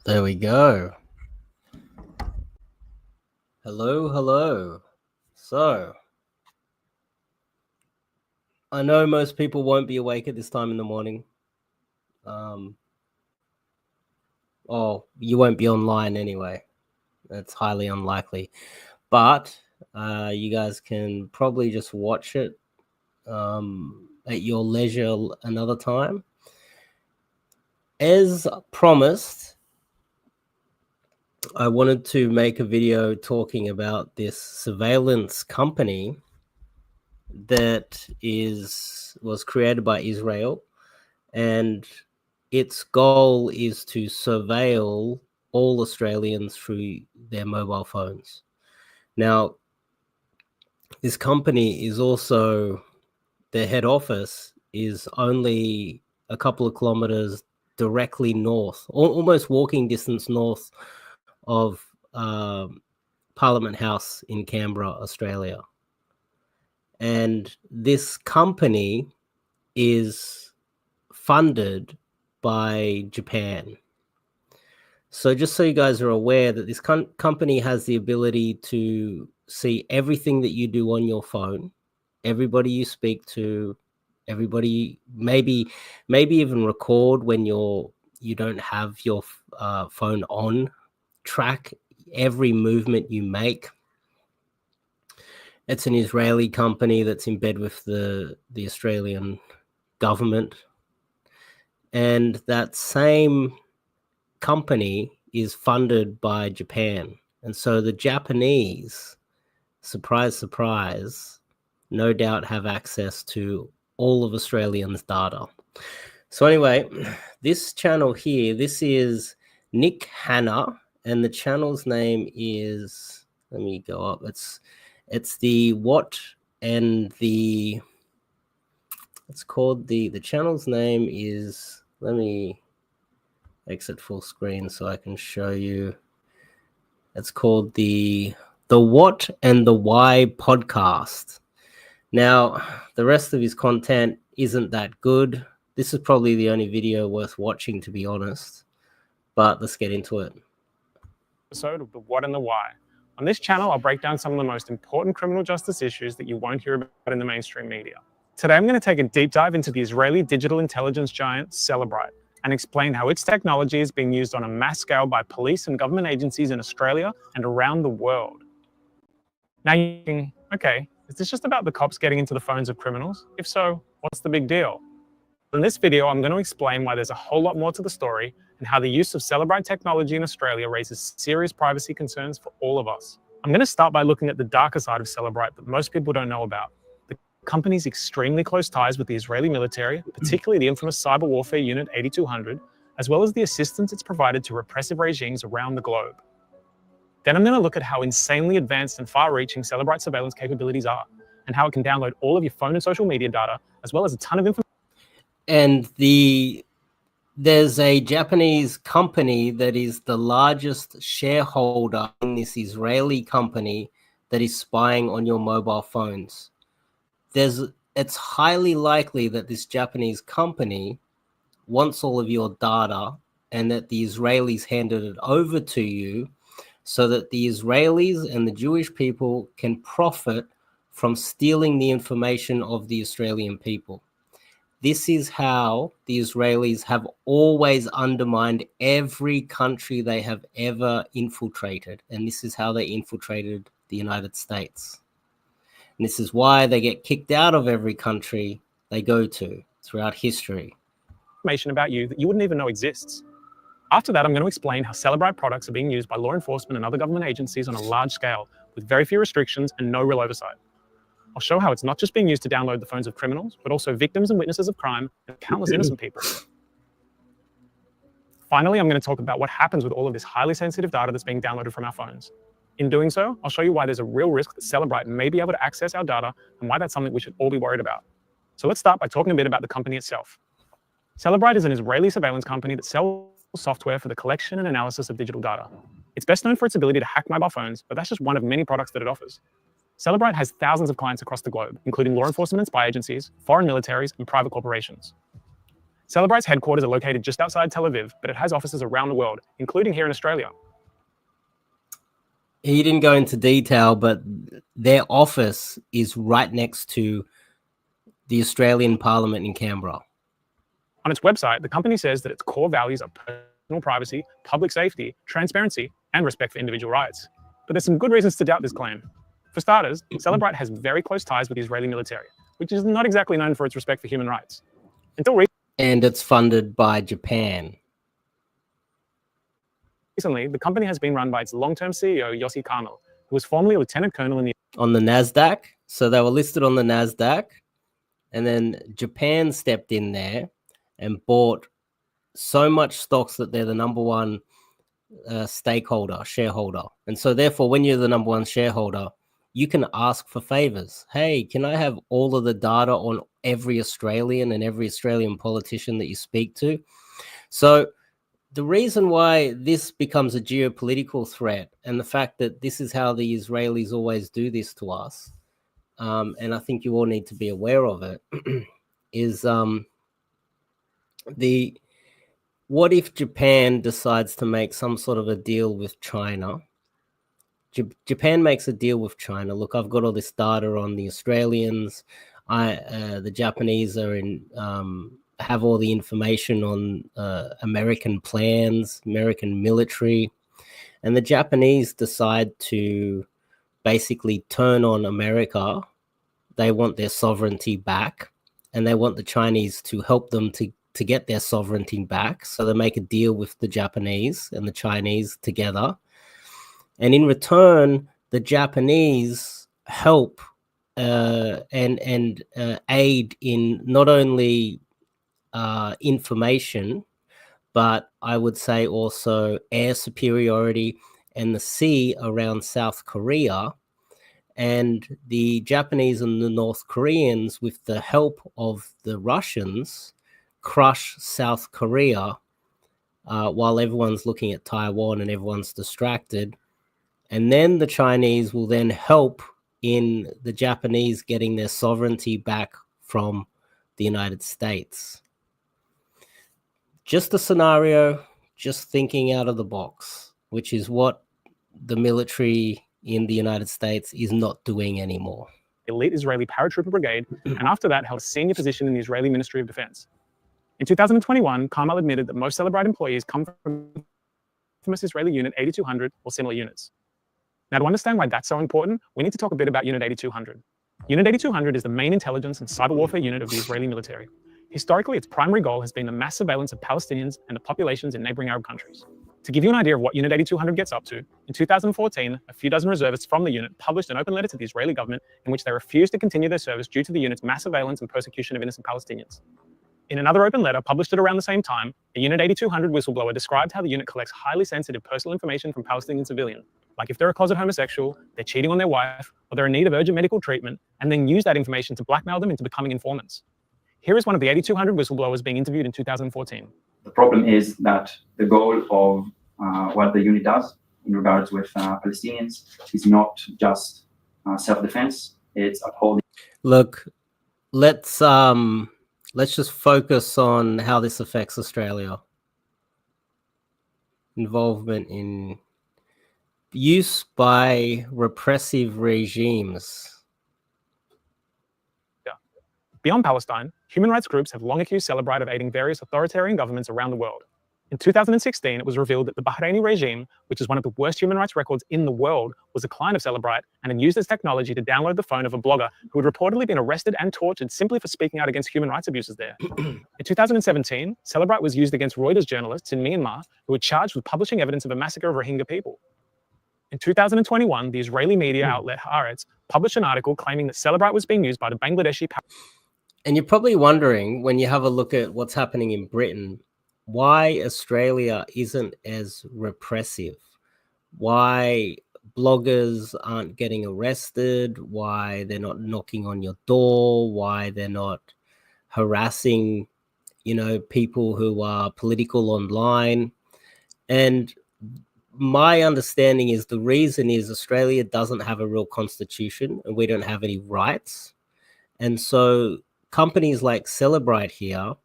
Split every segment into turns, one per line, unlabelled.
There we go. Hello. So, I know most people won't be awake at this time in the morning. You won't be online anyway. That's highly unlikely. But you guys can probably just watch it at your leisure another time. As promised, I wanted to make a video talking about this surveillance company that was created by Israel, and its goal is to surveil all Australians through their mobile phones. Now, this company is also, their head office is only a couple of kilometers directly north, almost walking distance north of Parliament House in Canberra, Australia. And this company is funded by Japan. So just so you guys are aware that this company has the ability to see everything that you do on your phone, everybody you speak to, everybody, maybe even record when you don't have your phone on, track every movement you make. It's an Israeli company that's in bed with the Australian government. And that same company is funded by Japan. And so the Japanese, surprise, surprise, no doubt have access to all of Australians' data. So anyway, this channel here, this is Nick Hanna, and the channel's name is, let me go up, it's the what and the, it's called the channel's name is, let me exit full screen so I can show you. It's called the What and the Why podcast. Now, the rest of his content isn't that good. This is probably the only video worth watching, to be honest. But let's get into it.
Episode of the What and the Why. On this channel, I'll break down some of the most important criminal justice issues that you won't hear about in the mainstream media. Today, I'm going to take a deep dive into the Israeli digital intelligence giant Cellebrite and explain how its technology is being used on a mass scale by police and government agencies in Australia and around the world. Now you're thinking, okay, is this just about the cops getting into the phones of criminals? If so, what's the big deal? In this video, I'm going to explain why there's a whole lot more to the story and how the use of Cellebrite technology in Australia raises serious privacy concerns for all of us. I'm going to start by looking at the darker side of Cellebrite that most people don't know about. The company's extremely close ties with the Israeli military, particularly the infamous cyber warfare unit 8200, as well as the assistance it's provided to repressive regimes around the globe. Then I'm going to look at how insanely advanced and far-reaching Cellebrite surveillance capabilities are, and how it can download all of your phone and social media data, as well as a ton of information.
And there's a Japanese company that is the largest shareholder in this Israeli company that is spying on your mobile phones. It's highly likely that this Japanese company wants all of your data and that the Israelis handed it over to you so that the Israelis and the Jewish people can profit from stealing the information of the Australian people. This is how the Israelis have always undermined every country they have ever infiltrated. And this is how they infiltrated the United States. And this is why they get kicked out of every country they go to throughout history.
Information about you that you wouldn't even know exists. After that, I'm going to explain how Cellebrite products are being used by law enforcement and other government agencies on a large scale with very few restrictions and no real oversight. I'll show how it's not just being used to download the phones of criminals, but also victims and witnesses of crime and countless innocent people. Finally, I'm going to talk about what happens with all of this highly sensitive data that's being downloaded from our phones. In doing so, I'll show you why there's a real risk that Cellebrite may be able to access our data and why that's something we should all be worried about. So let's start by talking a bit about the company itself. Cellebrite is an Israeli surveillance company that sells software for the collection and analysis of digital data. It's best known for its ability to hack mobile phones, but that's just one of many products that it offers. Cellebrite has thousands of clients across the globe, including law enforcement and spy agencies, foreign militaries, and private corporations. Cellebrite's headquarters are located just outside Tel Aviv, but it has offices around the world, including here in Australia.
He didn't go into detail, but their office is right next to the Australian Parliament in Canberra.
On its website, the company says that its core values are personal privacy, public safety, transparency, and respect for individual rights. But there's some good reasons to doubt this claim. For starters, Cellebrite has very close ties with the Israeli military, which is not exactly known for its respect for human rights.
And it's funded by Japan.
Recently, the company has been run by its long-term CEO, Yossi Carmel, who was formerly a lieutenant colonel
on the NASDAQ. So they were listed on the NASDAQ, and then Japan stepped in there and bought so much stocks that they're the number one shareholder. And so therefore, when you're the number one shareholder, you can ask for favors. Hey, can I have all of the data on every Australian and every Australian politician that you speak to? So the reason why this becomes a geopolitical threat, and the fact that this is how the Israelis always do this to us, and I think you all need to be aware of it, is what if Japan decides to make some sort of a deal with China? Japan makes a deal with China. Look, I've got all this data on the Australians. The Japanese are have all the information on American plans, American military, and the Japanese decide to basically turn on America. They want their sovereignty back, and they want the Chinese to help them to get their sovereignty back. So they make a deal with the Japanese and the Chinese together. And in return, the Japanese help and aid in not only information, but I would say also air superiority and the sea around South Korea. And the Japanese and the North Koreans, with the help of the Russians, crush South Korea while everyone's looking at Taiwan and everyone's distracted. And then the Chinese will then help in the Japanese getting their sovereignty back from the United States. Just a scenario, just thinking out of the box, which is what the military in the United States is not doing anymore.
Elite Israeli paratrooper brigade, and after that held a senior position in the Israeli Ministry of Defense. In 2021, Carmel admitted that most Cellebrite employees come from the infamous Israeli Unit 8200 or similar units. Now, to understand why that's so important, we need to talk a bit about Unit 8200. Unit 8200 is the main intelligence and cyber warfare unit of the Israeli military. Historically, its primary goal has been the mass surveillance of Palestinians and the populations in neighboring Arab countries. To give you an idea of what Unit 8200 gets up to, in 2014, a few dozen reservists from the unit published an open letter to the Israeli government in which they refused to continue their service due to the unit's mass surveillance and persecution of innocent Palestinians. In another open letter published at around the same time, a Unit 8200 whistleblower described how the unit collects highly sensitive personal information from Palestinian civilians, like if they're a closet homosexual, they're cheating on their wife, or they're in need of urgent medical treatment, and then use that information to blackmail them into becoming informants. Here is one of the 8200 whistleblowers being interviewed in 2014.
The problem is that the goal of what the unit does in regards with Palestinians is not just self-defense, it's upholding.
Look, let's just focus on how this affects Australia. Involvement in use by repressive regimes.
Beyond Palestine, human rights groups have long accused Cellebrite of aiding various authoritarian governments around the world. In 2016, it was revealed that the Bahraini regime, which is one of the worst human rights records in the world, was a client of Cellebrite and had used its technology to download the phone of a blogger who had reportedly been arrested and tortured simply for speaking out against human rights abuses there. In 2017, Cellebrite was used against Reuters journalists in Myanmar who were charged with publishing evidence of a massacre of Rohingya people. In 2021, the Israeli media outlet Haaretz published an article claiming that Cellebrite was being used by the Bangladeshi.
And you're probably wondering, when you have a look at what's happening in Britain, why Australia isn't as repressive, why bloggers aren't getting arrested, why they're not knocking on your door, why they're not harassing, people who are political online. And my understanding is the reason is Australia doesn't have a real constitution and we don't have any rights. And so companies like Cellebrite here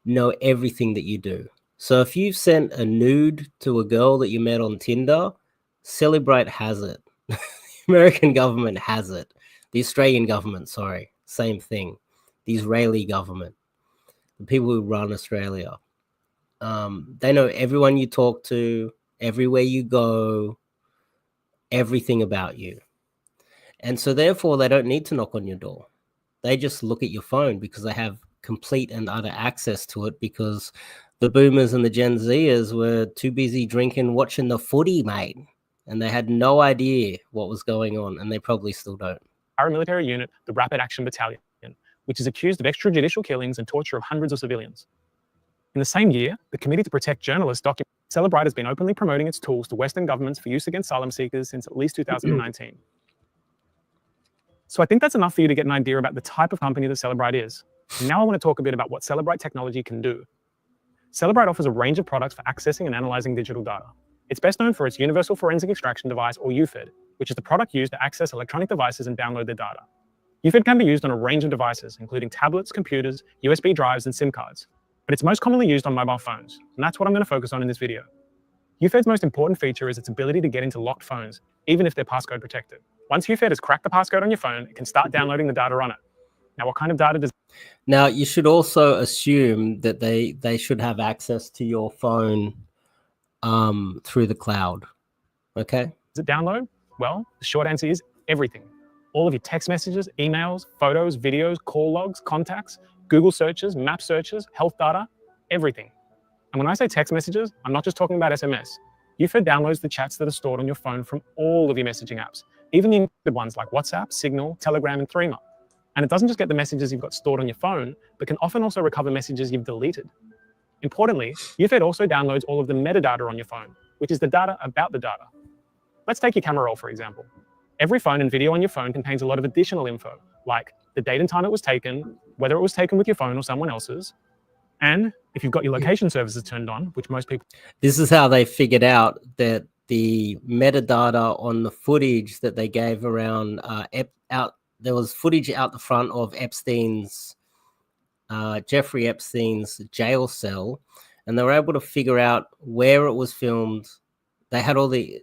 know everything that you do. So if you've sent a nude to a girl that you met on Tinder, Celebrite has it. The American government has it. The Australian government, sorry, same thing. The Israeli government, the people who run Australia, they know everyone you talk to, everywhere you go, everything about you. And so therefore they don't need to knock on your door. They just look at your phone because they have complete and utter access to it, because the boomers and the Gen Zers were too busy drinking, watching the footy, mate. And they had no idea what was going on, and they probably still don't.
Paramilitary unit, the Rapid Action Battalion, which is accused of extrajudicial killings and torture of hundreds of civilians. In the same year, the Committee to Protect Journalists documented Celebrite has been openly promoting its tools to Western governments for use against asylum seekers since at least 2019. So I think that's enough for you to get an idea about the type of company that Celebrite is. And now I want to talk a bit about what Celebrite technology can do. Celebrite offers a range of products for accessing and analyzing digital data. It's best known for its Universal Forensic Extraction Device, or UFED, which is the product used to access electronic devices and download their data. UFED can be used on a range of devices, including tablets, computers, USB drives, and SIM cards. But it's most commonly used on mobile phones, and that's what I'm going to focus on in this video. UFED's most important feature is its ability to get into locked phones, even if they're passcode protected. Once UFED has cracked the passcode on your phone, it can start downloading the data on it. Now, what kind of data does...
Now, you should also assume that they should have access to your phone through the cloud, okay?
Does it download? Well, the short answer is everything. All of your text messages, emails, photos, videos, call logs, contacts, Google searches, map searches, health data, everything. And when I say text messages, I'm not just talking about SMS. UFED downloads the chats that are stored on your phone from all of your messaging apps, even the encrypted ones like WhatsApp, Signal, Telegram, and Threema. And it doesn't just get the messages you've got stored on your phone, but can often also recover messages you've deleted. Importantly, UFED also downloads all of the metadata on your phone, which is the data about the data. Let's take your camera roll, for example. Every phone and video on your phone contains a lot of additional info, like the date and time it was taken, whether it was taken with your phone or someone else's, and if you've got your location services turned on, which most people...
This is how they figured out that the metadata on the footage that they gave around there was footage out the front of Jeffrey Epstein's jail cell, and they were able to figure out where it was filmed. They had all the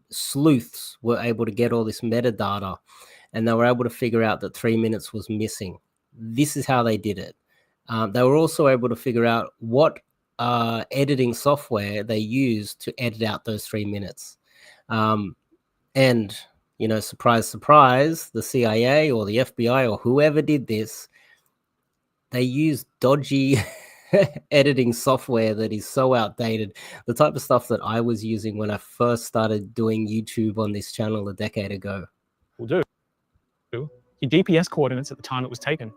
sleuths were able to get all this metadata, and they were able to figure out that 3 minutes was missing. This is how they did it. They were also able to figure out what editing software they used to edit out those 3 minutes. And, you know, surprise, surprise, the CIA or the FBI or whoever did this, they used dodgy editing software that is so outdated. The type of stuff that I was using when I first started doing YouTube on this channel a decade ago.
Will do. Your GPS coordinates at the time it was taken.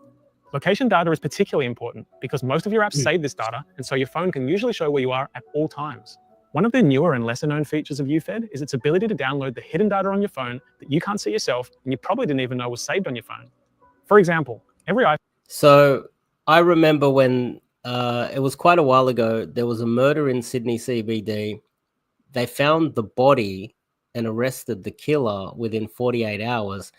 Location data is particularly important because most of your apps save this data, and so your phone can usually show where you are at all times. One of the newer and lesser known features of UFED is its ability to download the hidden data on your phone that you can't see yourself and you probably didn't even know was saved on your phone. For example, every iPhone...
So I remember when it was quite a while ago, there was a murder in Sydney CBD. They found the body and arrested the killer within 48 hours.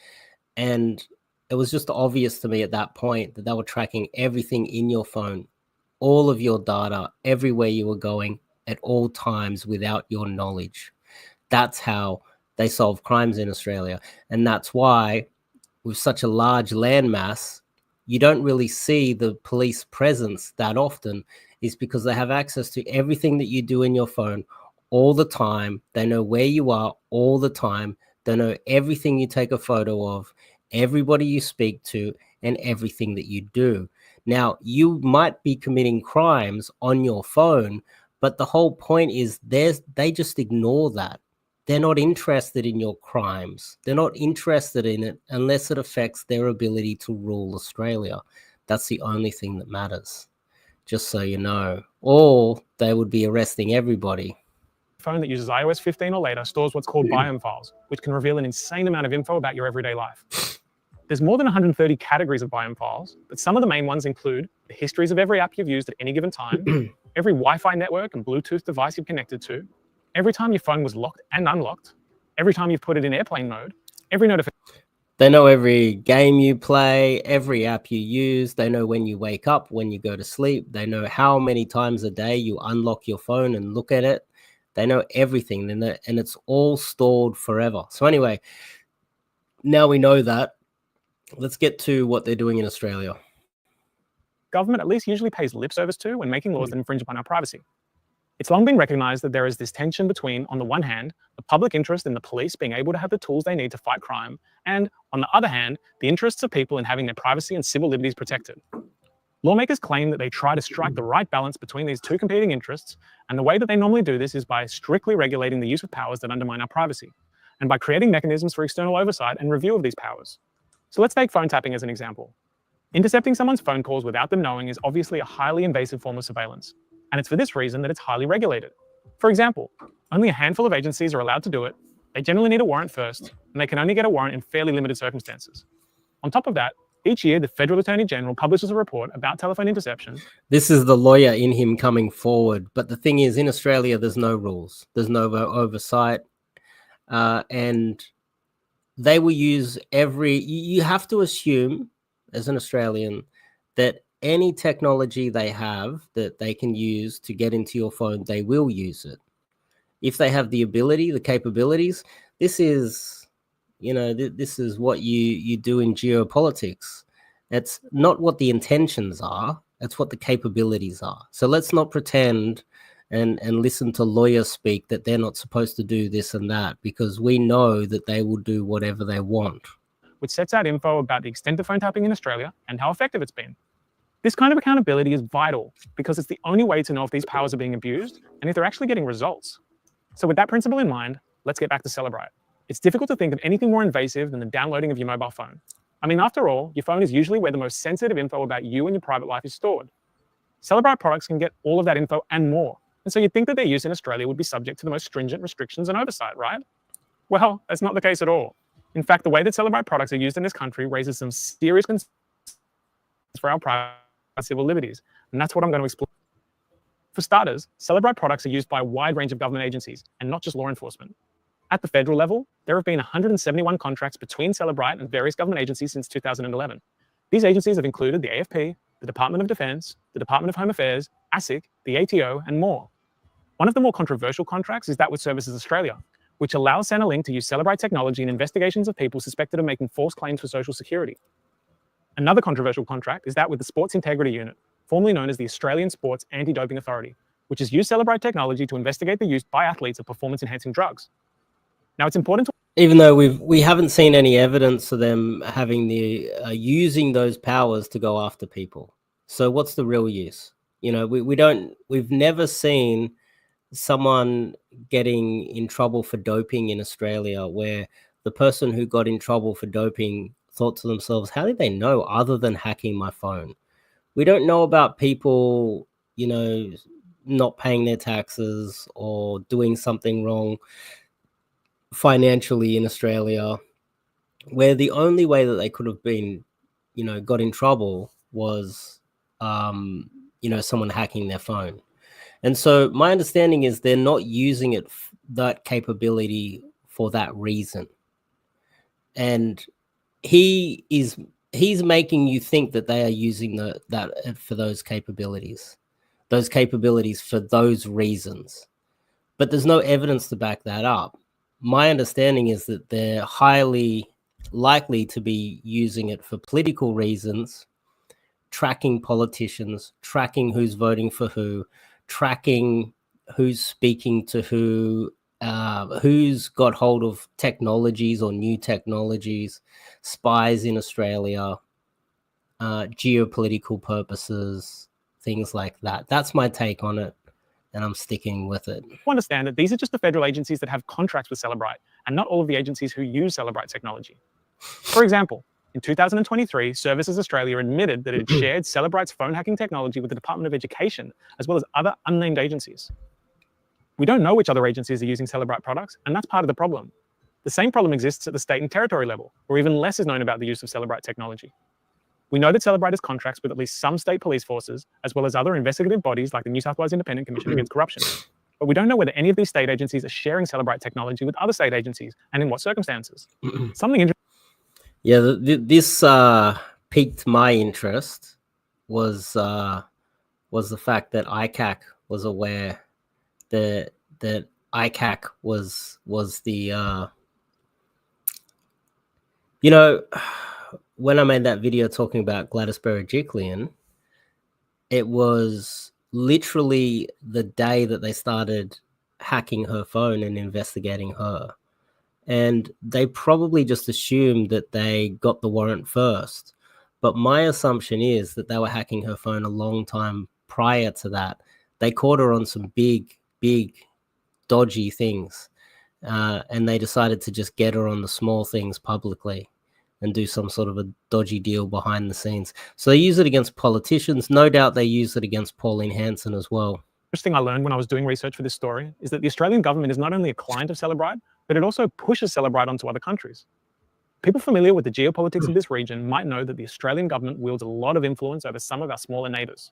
And it was just obvious to me at that point that they were tracking everything in your phone, all of your data, everywhere you were going at all times without your knowledge. That's how they solve crimes in Australia. And that's why with such a large landmass, you don't really see the police presence that often, is because they have access to everything that you do in your phone all the time. They know where you are all the time. They know everything you take a photo of, everybody you speak to, and everything that you do. Now, you might be committing crimes on your phone, but the whole point is they just ignore that. They're not interested in your crimes. They're not interested in it unless it affects their ability to rule Australia. That's the only thing that matters, just so you know. Or they would be arresting everybody.
Phone that uses iOS 15 or later stores what's called biome files, which can reveal an insane amount of info about your everyday life. There's more than 130 categories of biome files, but some of the main ones include the histories of every app you've used at any given time, every Wi-Fi network and Bluetooth device you've connected to, every time your phone was locked and unlocked, every time you've put it in airplane mode, every notification.
They know every game you play, every app you use. They know when you wake up, when you go to sleep. They know how many times a day you unlock your phone and look at it. They know everything, and it's all stored forever. So anyway, now we know that. Let's get to what they're doing in Australia.
Government at least usually pays lip service to when making laws that infringe upon our privacy. It's long been recognized that there is this tension between, on the one hand, the public interest in the police being able to have the tools they need to fight crime, and, on the other hand, the interests of people in having their privacy and civil liberties protected. Lawmakers claim that they try to strike the right balance between these two competing interests, and the way that they normally do this is by strictly regulating the use of powers that undermine our privacy, and by creating mechanisms for external oversight and review of these powers. So let's take phone tapping as an example. Intercepting someone's phone calls without them knowing is obviously a highly invasive form of surveillance, and it's for this reason that it's highly regulated. For example, only a handful of agencies are allowed to do it. They generally need a warrant first, and they can only get a warrant in fairly limited circumstances. On top of that, each year, the Federal Attorney General publishes a report about telephone interception.
This is the lawyer in him coming forward. But the thing is, in Australia, there's no rules. There's no oversight. And they will use you have to assume, as an Australian, that any technology they have that they can use to get into your phone, they will use it. If they have the ability, the capabilities, this is, this is what you do in geopolitics. It's not what the intentions are, it's what the capabilities are. So let's not pretend and listen to lawyers speak that they're not supposed to do this and that, because we know that they will do whatever they want.
Which sets out info about the extent of phone tapping in Australia and how effective it's been. This kind of accountability is vital because it's the only way to know if these powers are being abused and if they're actually getting results. So with that principle in mind, let's get back to Cellebrite. It's difficult to think of anything more invasive than the downloading of your mobile phone. I mean, after all, your phone is usually where the most sensitive info about you and your private life is stored. Cellebrite products can get all of that info and more. And so you'd think that their use in Australia would be subject to the most stringent restrictions and oversight, right? Well, that's not the case at all. In fact, the way that Cellebrite products are used in this country raises some serious concerns for our private civil liberties, and that's what I'm going to explore. For starters, Cellebrite products are used by a wide range of government agencies, and not just law enforcement. At the federal level, there have been 171 contracts between Cellebrite and various government agencies since 2011. These agencies have included the AFP, the Department of Defense, the Department of Home Affairs, ASIC, the ATO, and more. One of the more controversial contracts is that with Services Australia, which allows Centrelink to use Cellebrite technology in investigations of people suspected of making false claims for social security. Another controversial contract is that with the Sports Integrity Unit, formerly known as the Australian Sports Anti-Doping Authority, which has used Cellebrite technology to investigate the use by athletes of performance-enhancing drugs. Now, it's important to...
Even though we haven't seen any evidence of them having using those powers to go after people. So what's the real use? We've never seen someone getting in trouble for doping in Australia where the person who got in trouble for doping thought to themselves, how did they know other than hacking my phone? We don't know about people, not paying their taxes or doing something wrong financially in Australia, where the only way that they could have been, got in trouble was, someone hacking their phone. And so my understanding is they're not using it, that capability, for that reason. And he's making you think that they are using that for those capabilities for those reasons. But there's no evidence to back that up. My understanding is that they're highly likely to be using it for political reasons, tracking politicians, tracking who's voting for who, tracking who's speaking to who's got hold of technologies or new technologies, spies in Australia, geopolitical purposes, things like that. That's my take on it, and I'm sticking with it.
Understand that these are just the federal agencies that have contracts with Cellebrite, and not all of the agencies who use Cellebrite technology. For example, in 2023, Services Australia admitted that it had shared Cellebrite's phone hacking technology with the Department of Education, as well as other unnamed agencies. We don't know which other agencies are using Cellebrite products, and that's part of the problem. The same problem exists at the state and territory level, where even less is known about the use of Cellebrite technology. We know that Cellebrite has contracts with at least some state police forces, as well as other investigative bodies like the New South Wales Independent Commission Against Corruption. But we don't know whether any of these state agencies are sharing Cellebrite technology with other state agencies, and in what circumstances. Something interesting.
Yeah, this piqued my interest was the fact that ICAC was aware that ICAC was the when I made that video talking about Gladys Berejiklian, it was literally the day that they started hacking her phone and investigating her. And they probably just assumed that they got the warrant first. But my assumption is that they were hacking her phone a long time prior to that. They caught her on some big, dodgy things. And they decided to just get her on the small things publicly and do some sort of a dodgy deal behind the scenes. So they use it against politicians. No doubt they use it against Pauline Hanson as well.
First thing I learned when I was doing research for this story is that the Australian government is not only a client of Celebrite, but it also pushes Celebrite onto other countries. People familiar with the geopolitics of this region might know that the Australian government wields a lot of influence over some of our smaller neighbours.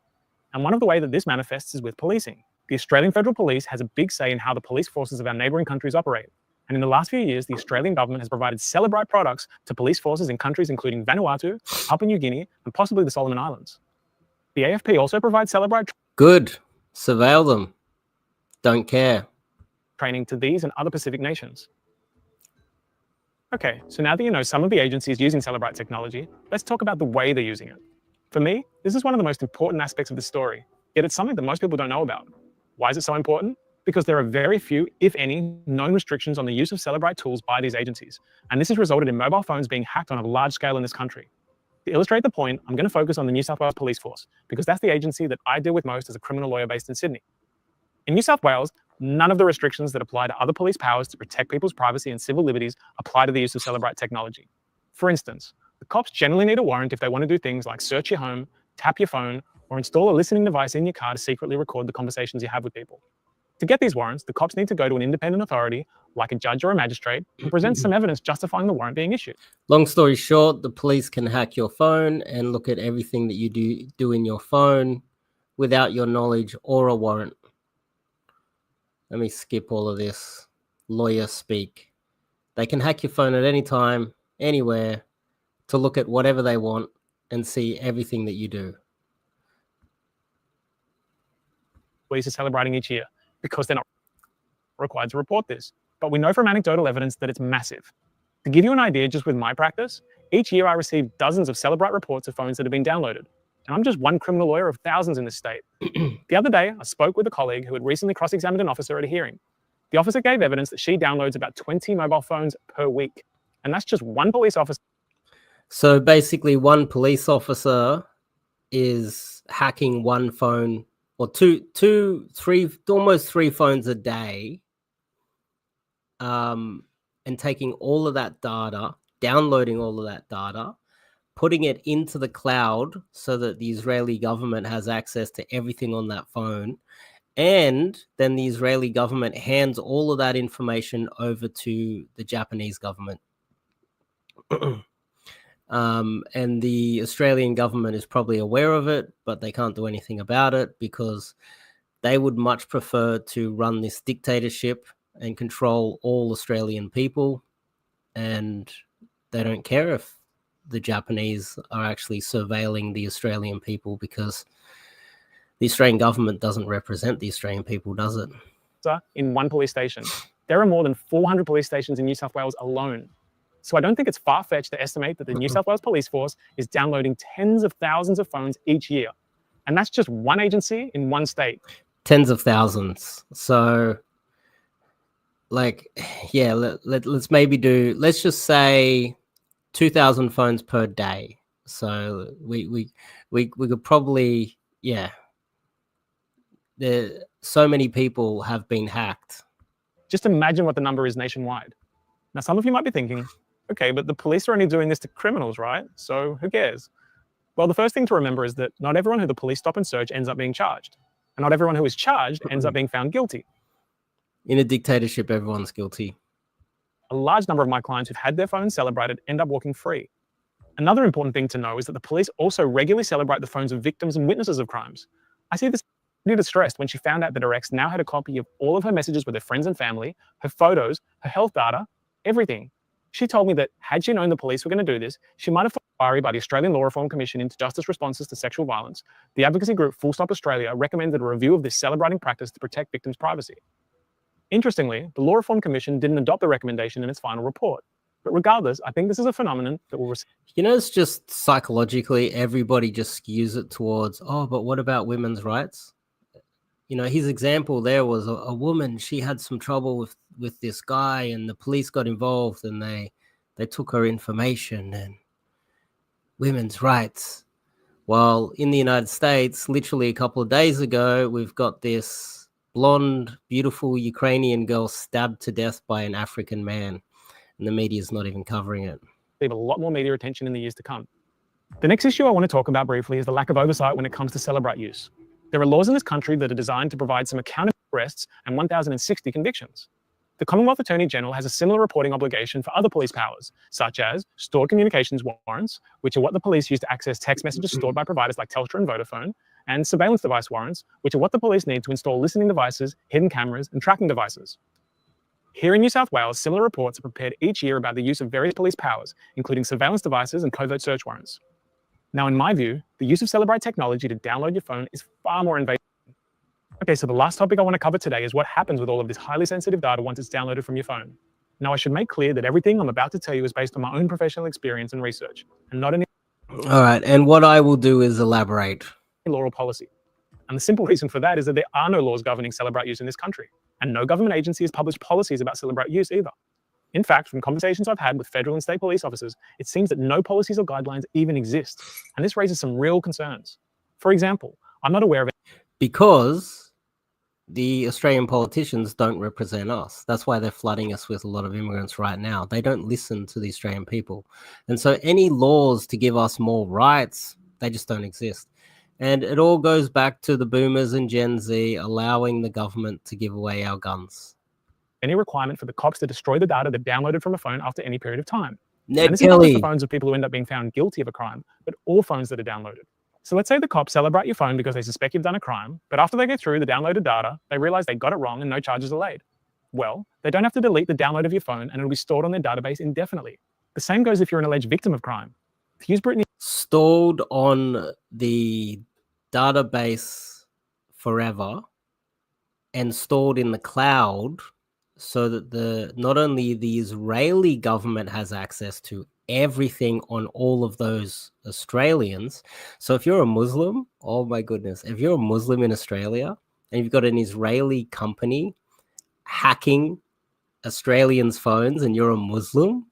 And one of the ways that this manifests is with policing. The Australian Federal Police has a big say in how the police forces of our neighbouring countries operate. And in the last few years, the Australian government has provided Celebrite products to police forces in countries including Vanuatu, Papua New Guinea, and possibly the Solomon Islands. The AFP also provides Celebrite
Good. Surveil them. Don't care.
training to these and other Pacific nations. Okay, so now that you know some of the agencies using Celebrite technology, let's talk about the way they're using it. For me, this is one of the most important aspects of the story, yet it's something that most people don't know about. Why is it so important? Because there are very few, if any, known restrictions on the use of Celebrite tools by these agencies, and this has resulted in mobile phones being hacked on a large scale in this country. To illustrate the point, I'm going to focus on the New South Wales Police Force, because that's the agency that I deal with most as a criminal lawyer based in Sydney. In New South Wales, none of the restrictions that apply to other police powers to protect people's privacy and civil liberties apply to the use of Celebrite technology. For instance, the cops generally need a warrant if they want to do things like search your home, tap your phone, or install a listening device in your car to secretly record the conversations you have with people. To get these warrants, the cops need to go to an independent authority, like a judge or a magistrate, and present some evidence justifying the warrant being issued.
Long story short, the police can hack your phone and look at everything that you do in your phone without your knowledge or a warrant. Let me skip all of this lawyer speak. They can hack your phone at any time, anywhere, to look at whatever they want and see everything that you do.
Police are celebrating each year because they're not required to report this. But we know from anecdotal evidence that it's massive. To give you an idea, just with my practice, each year I receive dozens of Celebrite reports of phones that have been downloaded. And I'm just one criminal lawyer of thousands in this state. The other day, I spoke with a colleague who had recently cross-examined an officer at a hearing. The officer gave evidence that she downloads about 20 mobile phones per week. And that's just one police officer.
So basically, one police officer is hacking one phone or almost three phones a day, and taking all of that data, downloading all of that data, putting it into the cloud so that the Israeli government has access to everything on that phone. And then the Israeli government hands all of that information over to the Japanese government. And the Australian government is probably aware of it, but they can't do anything about it because they would much prefer to run this dictatorship and control all Australian people. And they don't care if the Japanese are actually surveilling the Australian people, because the Australian government doesn't represent the Australian people, does it?
In one police station. There are more than 400 police stations in New South Wales alone. So I don't think it's far-fetched to estimate that the New South Wales Police Force is downloading tens of thousands of phones each year. And that's just one agency in one state.
Tens of thousands. So, like, yeah, let's maybe let's just say 2,000 phones per day. So we could probably, yeah. So many people have been hacked.
Just imagine what the number is nationwide. Now, some of you might be thinking, okay, but the police are only doing this to criminals, right? So who cares? Well, the first thing to remember is that not everyone who the police stop and search ends up being charged. And not everyone who is charged ends up being found guilty.
In a dictatorship, everyone's guilty.
A large number of my clients who've had their phones celebrated end up walking free. Another important thing to know is that the police also regularly celebrate the phones of victims and witnesses of crimes. I see this pretty distressed when she found out that her ex now had a copy of all of her messages with her friends and family, her photos, her health data, everything. She told me that had she known the police were going to do this, she might have filed an inquiry by the Australian Law Reform Commission into justice responses to sexual violence. The advocacy group Full Stop Australia recommended a review of this celebrating practice to protect victims' privacy. Interestingly, the Law Reform Commission didn't adopt the recommendation in its final report. But regardless, I think this is a phenomenon that will...
It's just psychologically, everybody just skews it towards, oh, but what about women's rights? His example there was a woman, she had some trouble with this guy, and the police got involved, and they took her information, and women's rights. Well, in the United States, literally a couple of days ago, we've got this blonde, beautiful Ukrainian girl stabbed to death by an African man, and the media is not even covering it.
Have a lot more media attention in the years to come. The next issue I want to talk about briefly is the lack of oversight when it comes to Celebrite use. There are laws in this country that are designed to provide some accountability for arrests and 1,060 convictions. The Commonwealth Attorney General has a similar reporting obligation for other police powers, such as stored communications warrants, which are what the police use to access text messages stored by providers like Telstra and Vodafone, and surveillance device warrants, which are what the police need to install listening devices, hidden cameras, and tracking devices. Here in New South Wales, similar reports are prepared each year about the use of various police powers, including surveillance devices and covert search warrants. Now, in my view, the use of Celebrite technology to download your phone is far more invasive. Okay, so the last topic I want to cover today is what happens with all of this highly sensitive data once it's downloaded from your phone. Now, I should make clear that everything I'm about to tell you is based on my own professional experience and research, and not any...
All right, and what I will do is elaborate.
...law or policy. And the simple reason for that is that there are no laws governing Celebrite use in this country, and no government agency has published policies about Celebrite use either. In fact, from conversations I've had with federal and state police officers, it seems that no policies or guidelines even exist, and this raises some real concerns. For example, I'm not aware of...
Because the Australian politicians don't represent us. That's why they're flooding us with a lot of immigrants right now. They don't listen to the Australian people. And so any laws to give us more rights, they just don't exist. And it all goes back to the boomers and Gen Z allowing the government to give away our guns.
Any requirement for the cops to destroy the data they've downloaded from a phone after any period of time.
Ned
this
Kelly.
Is not just the phones of people who end up being found guilty of a crime, but all phones that are downloaded. So let's say the cops Celebrite your phone because they suspect you've done a crime, but after they go through the downloaded data, they realize they got it wrong and no charges are laid. Well, they don't have to delete the download of your phone and it'll be stored on their database indefinitely. The same goes if you're an alleged victim of crime. To use Brittany...
Stored on the database forever and stored in the cloud so that not only the Israeli government has access to everything on all of those Australians. So if you're a Muslim, oh my goodness, if you're a Muslim in Australia and you've got an Israeli company hacking Australians' phones and you're a Muslim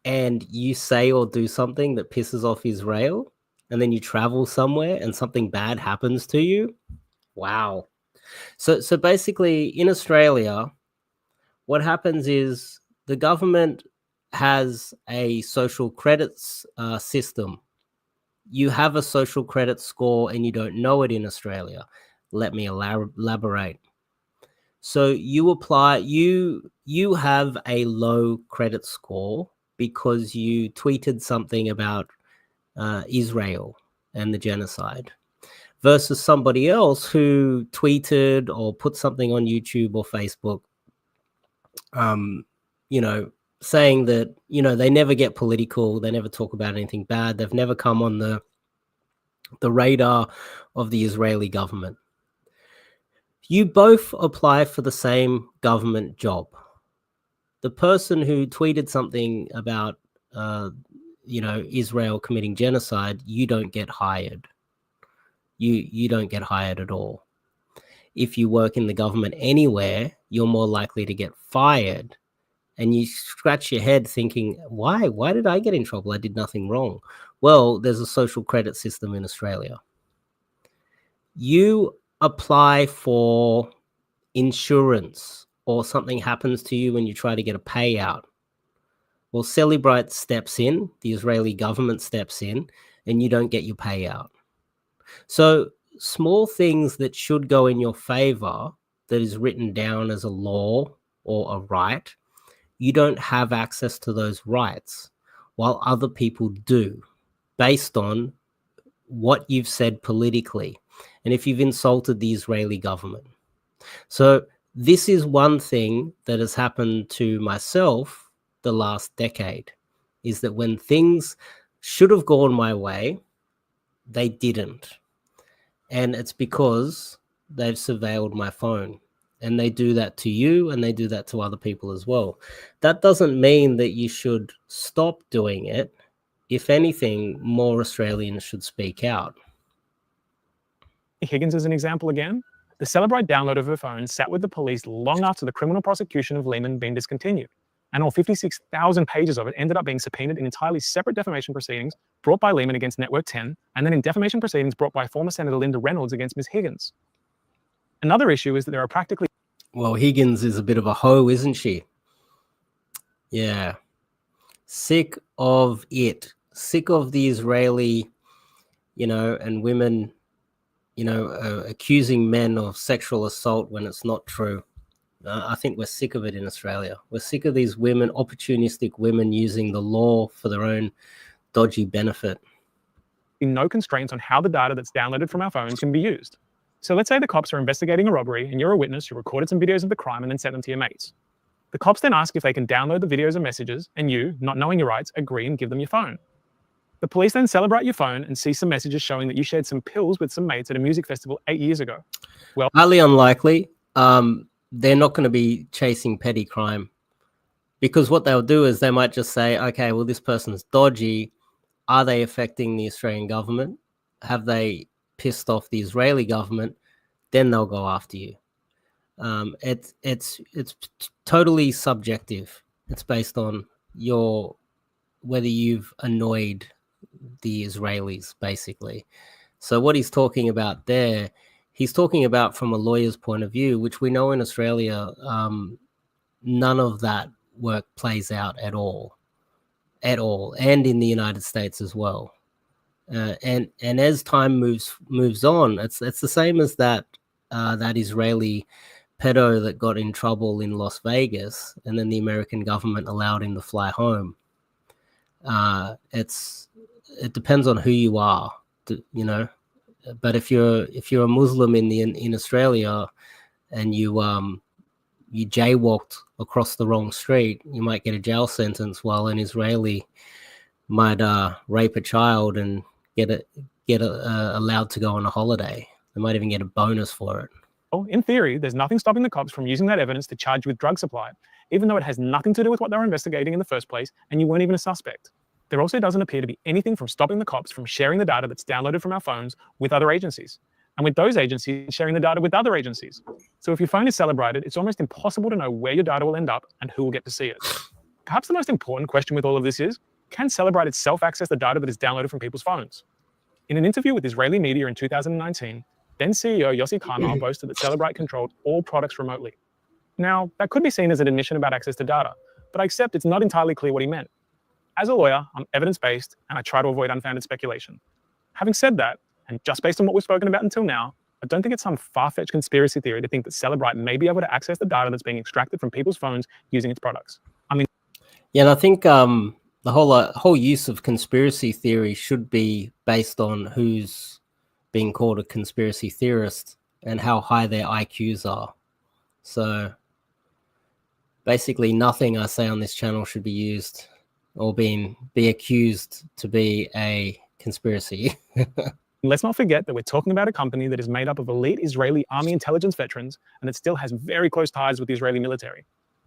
and you say or do something that pisses off Israel and then you travel somewhere and something bad happens to you, wow. So basically in Australia, what happens is the government has a social credits system. You have a social credit score and you don't know it in Australia. Let me elaborate. So you apply, you have a low credit score because you tweeted something about Israel and the genocide versus somebody else who tweeted or put something on YouTube or Facebook, saying that, they never get political. They never talk about anything bad. They've never come on the radar of the Israeli government. You both apply for the same government job. The person who tweeted something about, Israel committing genocide, you don't get hired. You don't get hired at all. If you work in the government anywhere, you're more likely to get fired. And you scratch your head thinking, why? Why did I get in trouble? I did nothing wrong. Well, there's a social credit system in Australia. You apply for insurance or something happens to you when you try to get a payout. Well, Celebrite steps in, the Israeli government steps in, and you don't get your payout. So small things that should go in your favor that is written down as a law or a right, you don't have access to those rights while other people do based on what you've said politically and if you've insulted the Israeli government. So this is one thing that has happened to myself the last decade, is that when things should have gone my way, they didn't. And it's because they've surveilled my phone. And they do that to you, and they do that to other people as well. That doesn't mean that you should stop doing it. If anything, more Australians should speak out.
Higgins is an example again. The Celebrite download of her phone sat with the police long after the criminal prosecution of Lehman been discontinued. And all 56,000 pages of it ended up being subpoenaed in entirely separate defamation proceedings brought by Lehman against Network 10, and then in defamation proceedings brought by former Senator Linda Reynolds against Ms. Higgins. Another issue is that there are practically...
Well, Higgins is a bit of a hoe, isn't she? Yeah. Sick of it. Sick of the Israeli, and women, accusing men of sexual assault when it's not true. I think we're sick of it in Australia. We're sick of these women, opportunistic women, using the law for their own dodgy benefit.
No constraints on how the data that's downloaded from our phones can be used. So let's say the cops are investigating a robbery and you're a witness who recorded some videos of the crime and then sent them to your mates. The cops then ask if they can download the videos and messages, and you, not knowing your rights, agree and give them your phone. The police then celebrate your phone and see some messages showing that you shared some pills with some mates at a music festival 8 years ago. Well,
highly unlikely. They're not going to be chasing petty crime, because what they'll do is they might just say, okay, well, this person's dodgy. Are they affecting the Australian government? Have they pissed off the Israeli government? Then they'll go after you. It's totally subjective. It's based on whether you've annoyed the Israelis, basically. So what he's talking about there, he's talking about from a lawyer's point of view, which we know in Australia, none of that work plays out at all, and in the United States as well. And as time moves on, it's the same as that Israeli pedo that got in trouble in Las Vegas, and then the American government allowed him to fly home. It depends on who you are, But if you're a Muslim in Australia, and you jaywalked across the wrong street, you might get a jail sentence, while an Israeli might rape a child and get allowed to go on a holiday. They might even get a bonus for it.
Well, in theory, there's nothing stopping the cops from using that evidence to charge you with drug supply, even though it has nothing to do with what they were investigating in the first place, and you weren't even a suspect. There also doesn't appear to be anything from stopping the cops from sharing the data that's downloaded from our phones with other agencies, and with those agencies sharing the data with other agencies. So if your phone is celebrated, it's almost impossible to know where your data will end up and who will get to see it. Perhaps the most important question with all of this is, can Celebrite itself access the data that is downloaded from people's phones? In an interview with Israeli media in 2019, then CEO Yossi Carmel boasted that Celebrite controlled all products remotely. Now, that could be seen as an admission about access to data, but I accept it's not entirely clear what he meant. As a lawyer, I'm evidence-based, and I try to avoid unfounded speculation. Having said that, and just based on what we've spoken about until now, I don't think it's some far-fetched conspiracy theory to think that Celebrite may be able to access the data that's being extracted from people's phones using its products.
Yeah, and I think the whole use of conspiracy theory should be based on who's being called a conspiracy theorist and how high their IQs are. So basically nothing I say on this channel should be used or be accused to be a conspiracy.
Let's not forget that we're talking about a company that is made up of elite Israeli army intelligence veterans, and it still has very close ties with the Israeli military.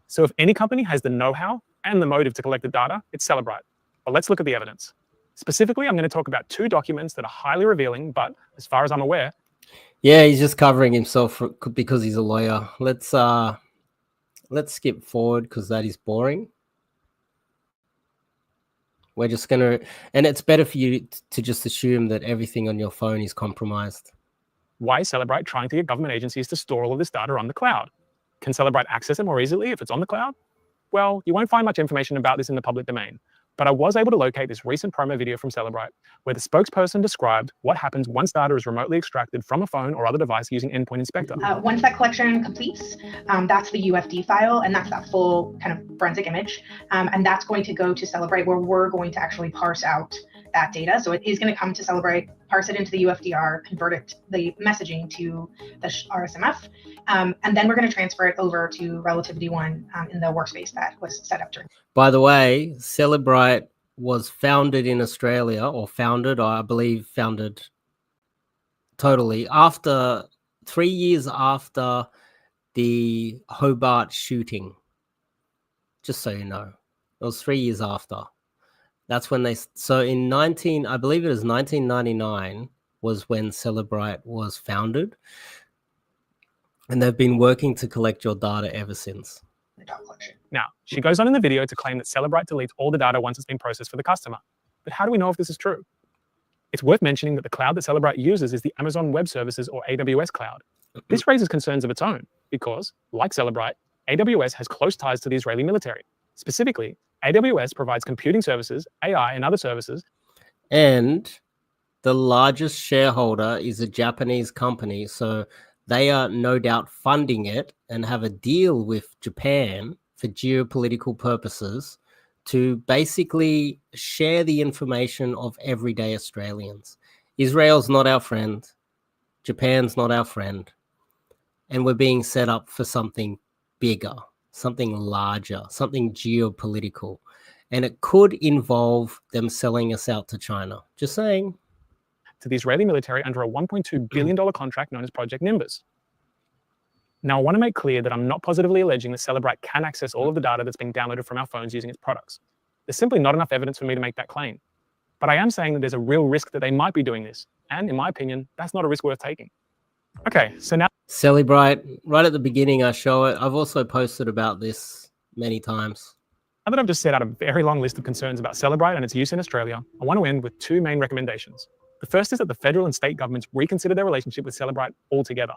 So if any company has the know-how and the motive to collect the data, it's Celebrite. But let's look at the evidence. Specifically, I'm going to talk about 2 documents that are highly revealing, but as far as I'm aware...
Yeah, he's just covering himself because he's a lawyer. Let's skip forward because that is boring. We're just going to... And it's better for you to just assume that everything on your phone is compromised.
Why is Celebrite trying to get government agencies to store all of this data on the cloud? Can Celebrite access it more easily if it's on the cloud? Well, you won't find much information about this in the public domain, but I was able to locate this recent promo video from Celebrite, where the spokesperson described what happens once data is remotely extracted from a phone or other device using Endpoint Inspector.
Once that collection completes, that's the UFD file, and that's that full kind of forensic image, and that's going to go to Celebrite, where we're going to actually parse out that data. So it is going to come to Cellebrite, parse it into the UFDR, convert it, the messaging to the RSMF, and then we're going to transfer it over to Relativity One in the workspace that was set up during.
By the way, Cellebrite was founded in Australia, or I believe founded totally after 3 years after the Hobart shooting. Just so you know, it was 3 years after. That's when so in I believe it was 1999 was when Cellebrite was founded, and they've been working to collect your data ever since.
Now, she goes on in the video to claim that Cellebrite deletes all the data once it's been processed for the customer. But how do we know if this is true? It's worth mentioning that the cloud that Cellebrite uses is the Amazon Web Services, or AWS cloud. This raises concerns of its own because, like Cellebrite, AWS has close ties to the Israeli military. Specifically, AWS provides computing services, AI, and other services.
And the largest shareholder is a Japanese company, so they are no doubt funding it and have a deal with Japan for geopolitical purposes to basically share the information of everyday Australians. Israel's not our friend. Japan's not our friend. And we're being set up for something bigger, something larger, something geopolitical. And it could involve them selling us out to China. Just saying.
To the Israeli military under a $1.2 billion contract known as Project Nimbus. Now, I want to make clear that I'm not positively alleging that Cellebrite can access all of the data that's being downloaded from our phones using its products. There's simply not enough evidence for me to make that claim. But I am saying that there's a real risk that they might be doing this. And in my opinion, that's not a risk worth taking. Okay, so now...
Cellebrite, right at the beginning I show it. I've also posted about this many times.
Now that I've just set out a very long list of concerns about Cellebrite and its use in Australia, I want to end with two main recommendations. The first is that the federal and state governments reconsider their relationship with Cellebrite altogether.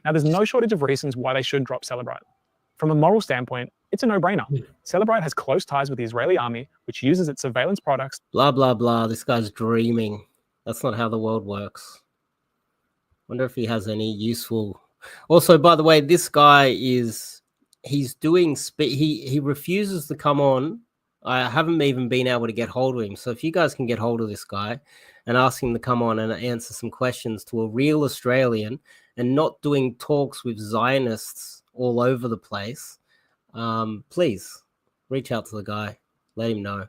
Now, there's no shortage of reasons why they should drop Cellebrite. From a moral standpoint, it's a no-brainer. Cellebrite has close ties with the Israeli army, which uses its surveillance products.
Blah, blah, blah. This guy's dreaming. That's not how the world works. Wonder if he has any useful... Also, by the way, this guy he's doing... He refuses to come on. I haven't even been able to get hold of him. So if you guys can get hold of this guy and ask him to come on and answer some questions to a real Australian and not doing talks with Zionists all over the place, please reach out to the guy. Let him know.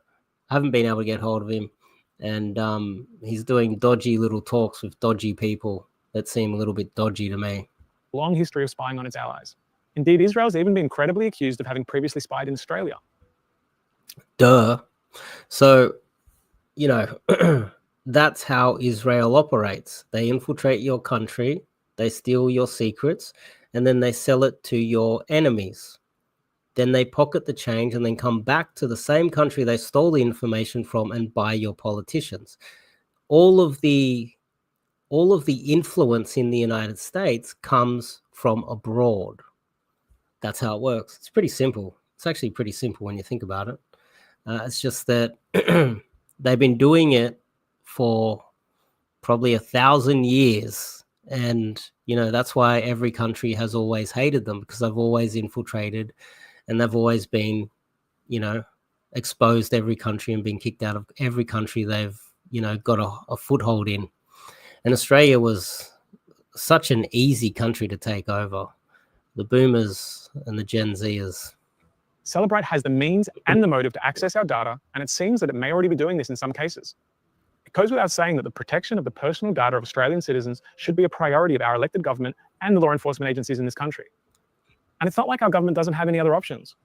I haven't been able to get hold of him. And he's doing dodgy little talks with dodgy people that seem a little bit dodgy to me.
Long history of spying on its allies. Indeed, Israel's even been credibly accused of having previously spied in Australia.
Duh. So, you know, that's how Israel operates. They infiltrate your country, they steal your secrets, and then they sell it to your enemies. Then they pocket the change and then come back to the same country they stole the information from and buy your politicians. All of the influence in the United States comes from abroad. That's how it works. It's pretty simple. It's actually pretty simple when you think about it. It's just that they've been doing it for probably 1,000 years. And, you know, that's why every country has always hated them, because they've always infiltrated and they've always been, you know, exposed every country and been kicked out of every country they've, you know, got a foothold in. And Australia was such an easy country to take over. The boomers and the Gen Zers.
Cellebrite has the means and the motive to access our data, and it seems that it may already be doing this in some cases. It goes without saying that the protection of the personal data of Australian citizens should be a priority of our elected government and the law enforcement agencies in this country. And it's not like our government doesn't have any other options.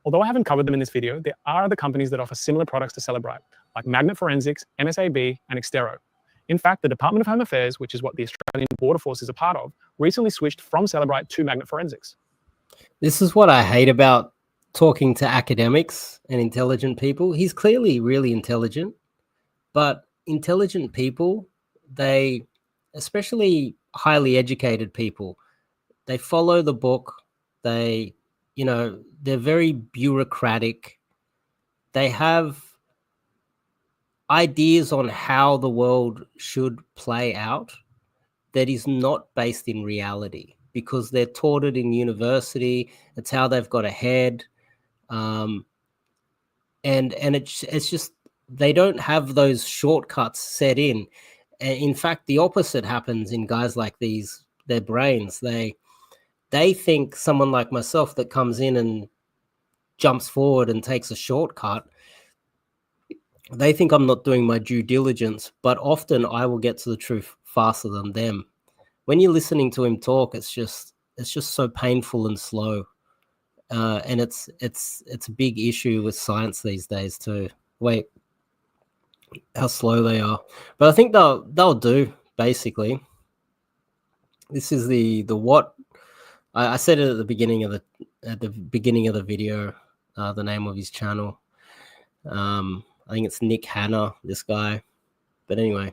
Although I haven't covered them in this video, there are other companies that offer similar products to Cellebrite, like Magnet Forensics, MSAB, and Xtero. In fact, the Department of Home Affairs, which is what the Australian Border Force is a part of, recently switched from Cellebrite to Magnet Forensics.
This is what I hate about talking to academics and intelligent people. He's clearly really intelligent, but intelligent people, they, especially highly educated people, they follow the book. They, you know, they're very bureaucratic. They have ideas on how the world should play out that is not based in reality, because they're taught it in university. It's how they've got ahead. And it's just they don't have those shortcuts set in. And in fact, the opposite happens in guys like these. Their brains, they think someone like myself that comes in and jumps forward and takes a shortcut, they think I'm not doing my due diligence, but often I will get to the truth faster than them. When you're listening to him talk, it's just so painful and slow. And it's a big issue with science these days too. Wait, how slow they are. But I think they'll do, basically. This is the what I said it at the beginning of the video, the name of his channel. I think it's Nick Hanna, this guy. But anyway,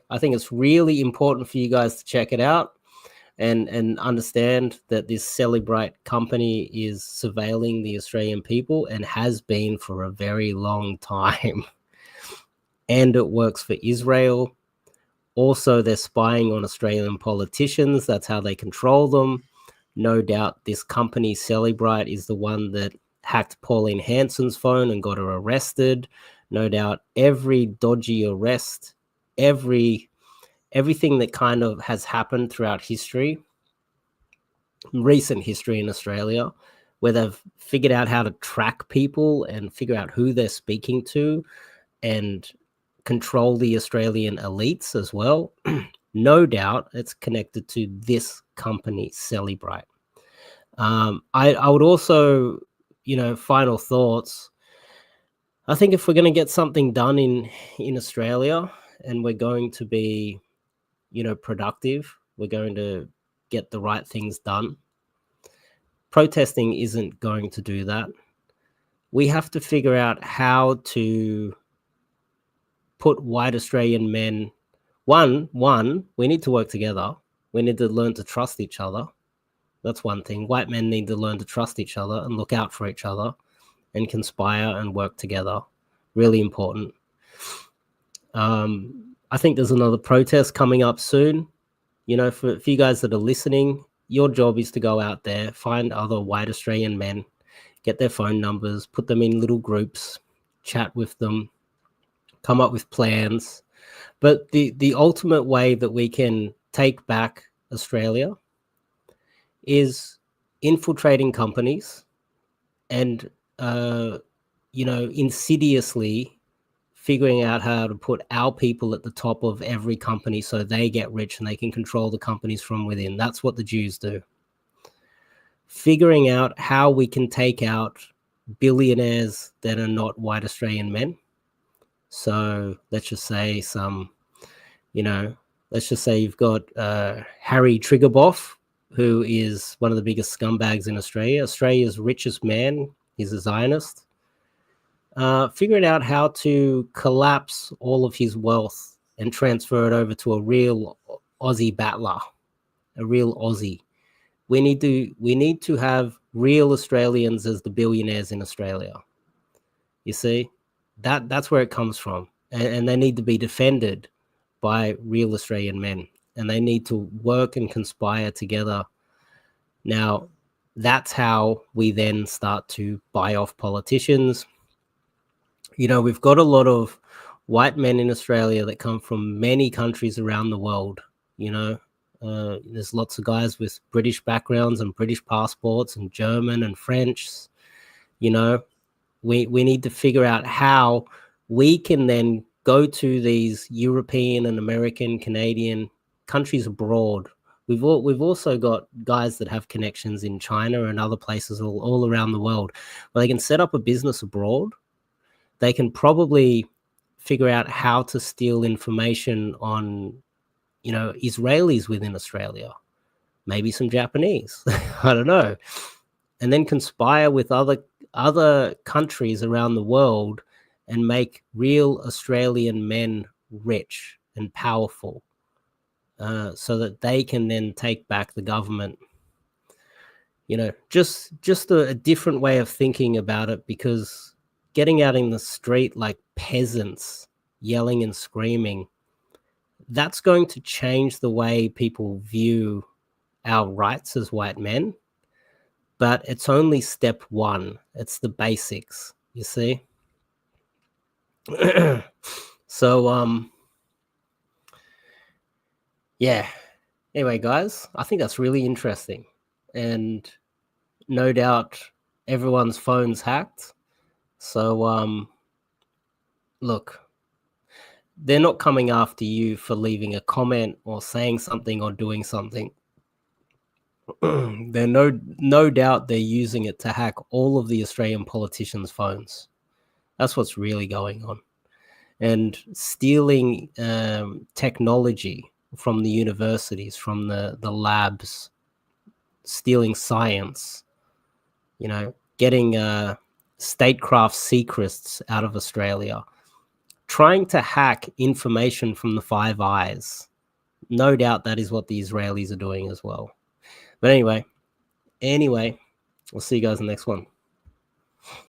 I think it's really important for you guys to check it out and understand that this Cellebrite company is surveilling the Australian people and has been for a very long time. And it works for Israel. Also, they're spying on Australian politicians. That's how they control them. No doubt this company, Cellebrite, is the one that hacked Pauline Hanson's phone and got her arrested. No doubt every dodgy arrest, everything that kind of has happened throughout history, recent history in Australia, where they've figured out how to track people and figure out who they're speaking to and control the Australian elites as well. No doubt it's connected to this company, Cellebrite. I would also, final thoughts. I think if we're going to get something done in Australia and we're going to be, productive, we're going to get the right things done. Protesting isn't going to do that. We have to figure out how to put white Australian men, one, we need to work together. We need to learn to trust each other. That's one thing. White men need to learn to trust each other and look out for each other and conspire and work together. Really important. I think there's another protest coming up soon. For you guys that are listening, your job is to go out there, find other white Australian men, get their phone numbers, put them in little groups, chat with them, come up with plans. But the ultimate way that we can take back Australia is infiltrating companies and, insidiously figuring out how to put our people at the top of every company so they get rich and they can control the companies from within. That's what the Jews do. Figuring out how we can take out billionaires that are not white Australian men. So let's just say you've got Harry Triguboff, who is one of the biggest scumbags in Australia, Australia's richest man. He's a Zionist. Figuring out how to collapse all of his wealth and transfer it over to a real Aussie battler, a real Aussie. We need to have real Australians as the billionaires in Australia. You see, that's where it comes from, and they need to be defended by real Australian men, and they need to work and conspire together. Now, that's how we then start to buy off politicians. We've got a lot of white men in Australia that come from many countries around the world. There's lots of guys with British backgrounds and British passports and German and French. We need to figure out how we can then go to these European and American, Canadian countries abroad. We've also got guys that have connections in China and other places all around the world where they can set up a business abroad. They can probably figure out how to steal information on, Israelis within Australia, maybe some Japanese, I don't know, and then conspire with other countries around the world and make real Australian men rich and powerful, so that they can then take back the government. Just a different way of thinking about it, because getting out in the street like peasants, yelling and screaming, that's going to change the way people view our rights as white men. But it's only step one. It's the basics, you see? So yeah. Anyway, guys, I think that's really interesting, and no doubt everyone's phone's hacked. So look, they're not coming after you for leaving a comment or saying something or doing something. They're no doubt they're using it to hack all of the Australian politicians' phones. That's what's really going on. And stealing technology from the universities, from the labs, stealing science, getting statecraft secrets out of Australia, trying to hack information from the Five Eyes. No doubt that is what the Israelis are doing as well. But anyway, we'll see you guys in the next one.